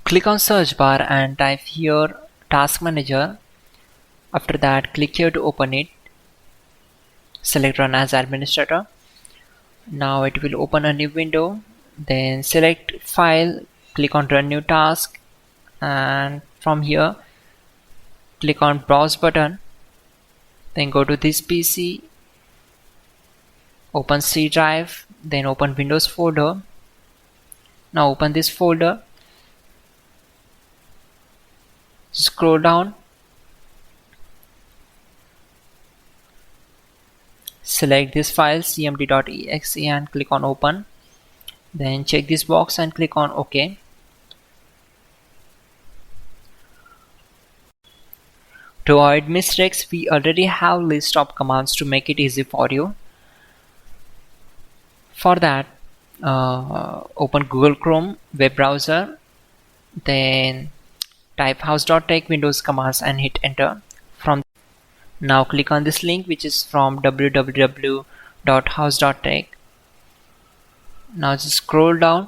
Click on search bar and type here task manager. After that, click here to open it. Select run as administrator. Now it will open a new window. Then select file, click on run new task, and from here click on browse button. Then go to this PC, open C drive, then open Windows folder. Now open this folder, scroll down, select this file cmd.exe and click on open. Then check this box and click on OK. To avoid mistakes, we already have list of commands to make it easy for you. For that, open Google Chrome web browser, then type hows.tech Windows commands and hit enter. Now click on this link, which is from www.hows.tech. Now just scroll down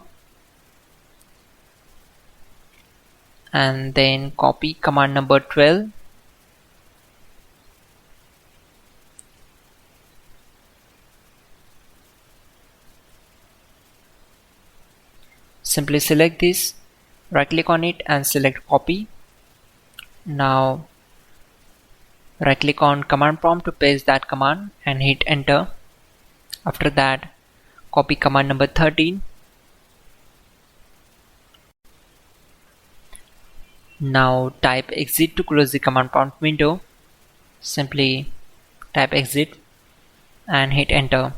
and then copy command number 12. Simply select this, right click on it and select copy. Now right click on command prompt to paste that command and hit enter. After that, copy command number 13. Now type exit to close the command prompt window. Simply type exit and hit enter.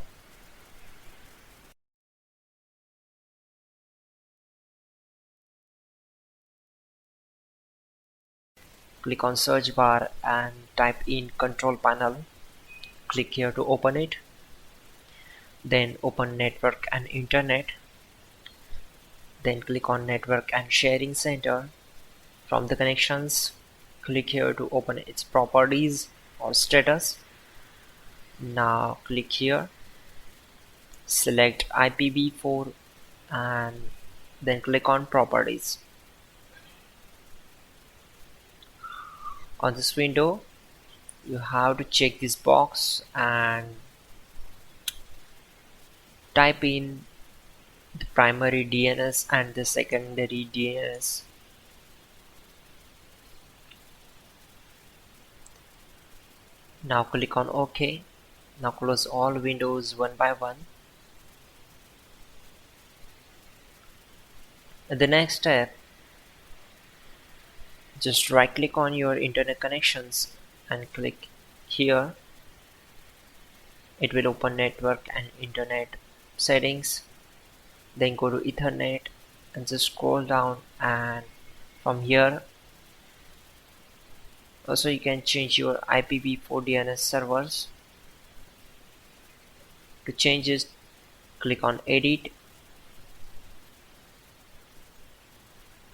Click on search bar and type in control panel. Click here to open it. Then open network and internet. Then click on network and sharing center. From the connections, click here to open its properties or status. Now click here, select IPv4 and then click on properties. On this window, you have to check this box and type in the primary DNS and the secondary DNS. Now click on OK. Now close all windows one by one. At the next step, just right click on your internet connections and click here. It will open network and internet settings. Then go to Ethernet and just scroll down, and from here also you can change your IPv4 DNS servers. To change it, click on edit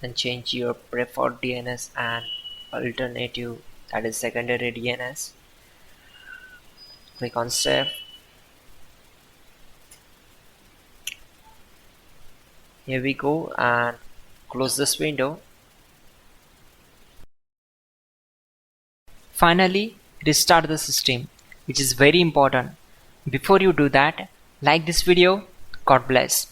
and change your preferred DNS and alternative, that is secondary DNS. Click on save. Here we go, and close this window. Finally, restart the system, which is very important. Before you do that, like this video. God bless.